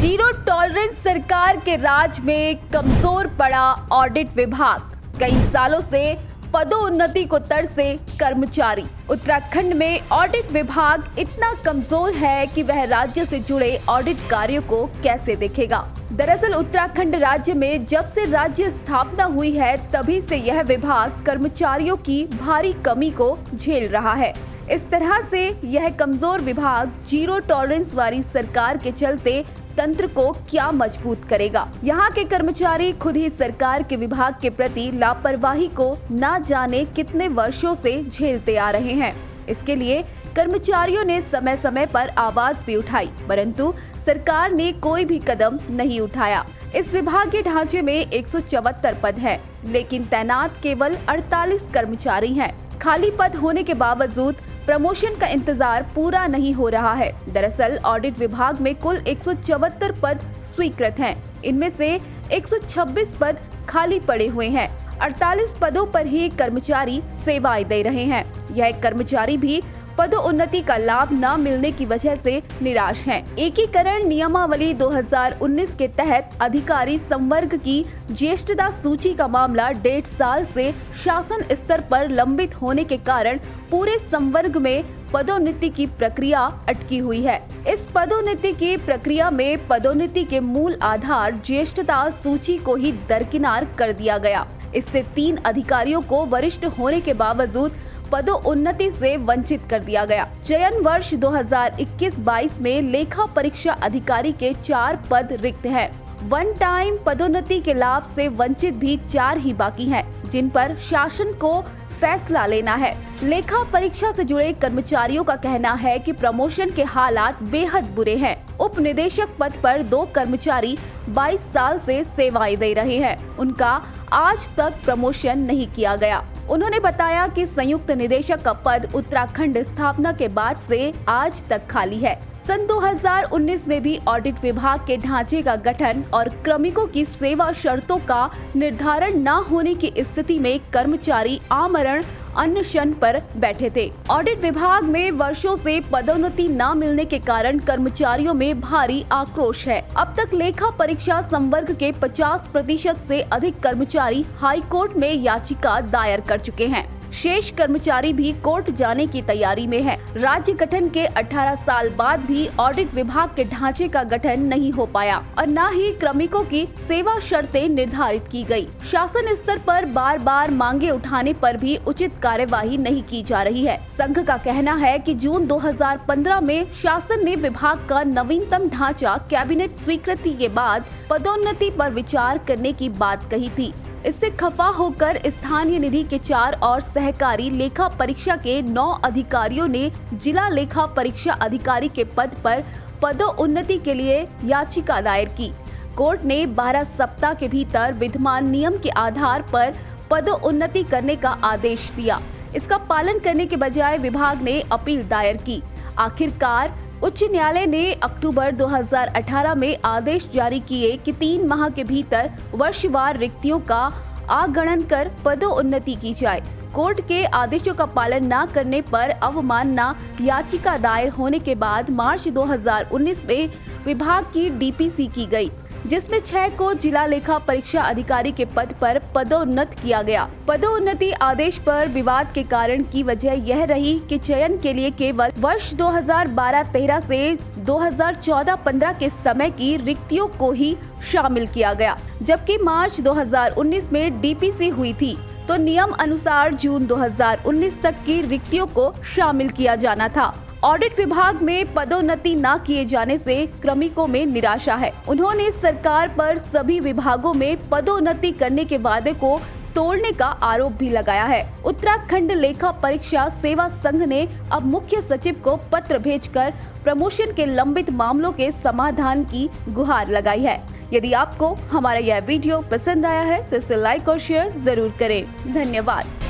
Zero tolerance सरकार के राज में कमजोर पड़ा ऑडिट विभाग। कई सालों से पदोन्नति को तरसे कर्मचारी। उत्तराखंड में ऑडिट विभाग इतना कमजोर है कि वह राज्य से जुड़े ऑडिट कार्यों को कैसे देखेगा। दरअसल उत्तराखंड राज्य में जब से राज्य स्थापना हुई है तभी से यह विभाग कर्मचारियों की भारी कमी को झेल रहा है। इस तरह से यह कमजोर विभाग जीरो टॉलरेंस वाली सरकार के चलते तंत्र को क्या मजबूत करेगा। यहाँ के कर्मचारी खुद ही सरकार के विभाग के प्रति लापरवाही को ना जाने कितने वर्षों से झेलते आ रहे हैं। इसके लिए कर्मचारियों ने समय समय पर आवाज भी उठाई, परंतु सरकार ने कोई भी कदम नहीं उठाया। इस विभाग के ढांचे में 174 पद हैं, लेकिन तैनात केवल 48 कर्मचारी हैं। खाली पद होने के बावजूद प्रमोशन का इंतजार पूरा नहीं हो रहा है। दरअसल ऑडिट विभाग में कुल 174 पद स्वीकृत हैं। इनमें से 126 पद खाली पड़े हुए हैं। 48 पदों पर ही कर्मचारी सेवाएं दे रहे हैं। यह कर्मचारी भी पदोन्नति का लाभ न मिलने की वजह से निराश हैं। एकीकरण नियमावली 2019 के तहत अधिकारी संवर्ग की ज्येष्ठता सूची का मामला 1.5 साल से शासन स्तर पर लंबित होने के कारण पूरे संवर्ग में पदोन्नति की प्रक्रिया अटकी हुई है। इस पदोन्नति की प्रक्रिया में पदोन्नति के मूल आधार ज्येष्ठता सूची को ही दरकिनार कर दिया गया। इससे 3 अधिकारियों को वरिष्ठ होने के बावजूद पदोन्नति से वंचित कर दिया गया। चयन वर्ष 2021-22 में लेखा परीक्षा अधिकारी के 4 पद रिक्त हैं। वन टाइम पदोन्नति के लाभ से वंचित भी 4 ही बाकी हैं, जिन पर शासन को फैसला लेना है। लेखा परीक्षा से जुड़े कर्मचारियों का कहना है कि प्रमोशन के हालात बेहद बुरे हैं। उप निदेशक पद पर 2 कर्मचारी 22 साल से सेवाएं दे रहे हैं। उनका आज तक प्रमोशन नहीं किया गया। उन्होंने बताया कि संयुक्त निदेशक का पद उत्तराखंड स्थापना के बाद से आज तक खाली है। सन 2019 में भी ऑडिट विभाग के ढांचे का गठन और क्रमिकों की सेवा शर्तों का निर्धारण न होने की स्थिति में कर्मचारी आमरण अनशन पर बैठे थे। ऑडिट विभाग में वर्षों से पदोन्नति न मिलने के कारण कर्मचारियों में भारी आक्रोश है। अब तक लेखा परीक्षा संवर्ग के 50% से अधिक कर्मचारी हाई कोर्ट में याचिका दायर कर चुके हैं। शेष कर्मचारी भी कोर्ट जाने की तैयारी में है। राज्य गठन के 18 साल बाद भी ऑडिट विभाग के ढांचे का गठन नहीं हो पाया और न ही क्रमिकों की सेवा शर्तें निर्धारित की गई। शासन स्तर पर बार बार मांगे उठाने पर भी उचित कार्यवाही नहीं की जा रही है। संघ का कहना है कि जून 2015 में शासन ने विभाग का नवीनतम ढांचा कैबिनेट स्वीकृति के बाद पदोन्नति पर विचार करने की बात कही थी। इससे खफा होकर स्थानीय निधि के 4 और सहकारी लेखा परीक्षा के 9 अधिकारियों ने जिला लेखा परीक्षा अधिकारी के पद पर पदोन्नति के लिए याचिका दायर की। कोर्ट ने 12 सप्ताह के भीतर विद्यमान नियम के आधार पर पदोन्नति करने का आदेश दिया। इसका पालन करने के बजाय विभाग ने अपील दायर की। आखिरकार उच्च न्यायालय ने अक्टूबर 2018 में आदेश जारी किए कि 3 माह के भीतर वर्षवार रिक्तियों का आगणन कर पदोन्नति की जाए। कोर्ट के आदेशों का पालन न करने पर अवमानना याचिका दायर होने के बाद मार्च 2019 में विभाग की डीपीसी की गई, जिसमें 6 को जिला लेखा परीक्षा अधिकारी के पद पर पदोन्नत किया गया। पदोन्नति आदेश पर विवाद के कारण की वजह यह रही कि चयन के लिए केवल वर्ष 2012-13 से 2014-15 के समय की रिक्तियों को ही शामिल किया गया, जबकि मार्च 2019 में डीपीसी हुई थी तो नियम अनुसार जून 2019 तक की रिक्तियों को शामिल किया जाना था। ऑडिट विभाग में पदोन्नति न किए जाने से क्रमिकों में निराशा है। उन्होंने सरकार पर सभी विभागों में पदोन्नति करने के वादे को तोड़ने का आरोप भी लगाया है। उत्तराखंड लेखा परीक्षा सेवा संघ ने अब मुख्य सचिव को पत्र भेजकर प्रमोशन के लंबित मामलों के समाधान की गुहार लगाई है। यदि आपको हमारा यह वीडियो पसंद आया है तो इसे लाइक और शेयर जरूर करें। धन्यवाद।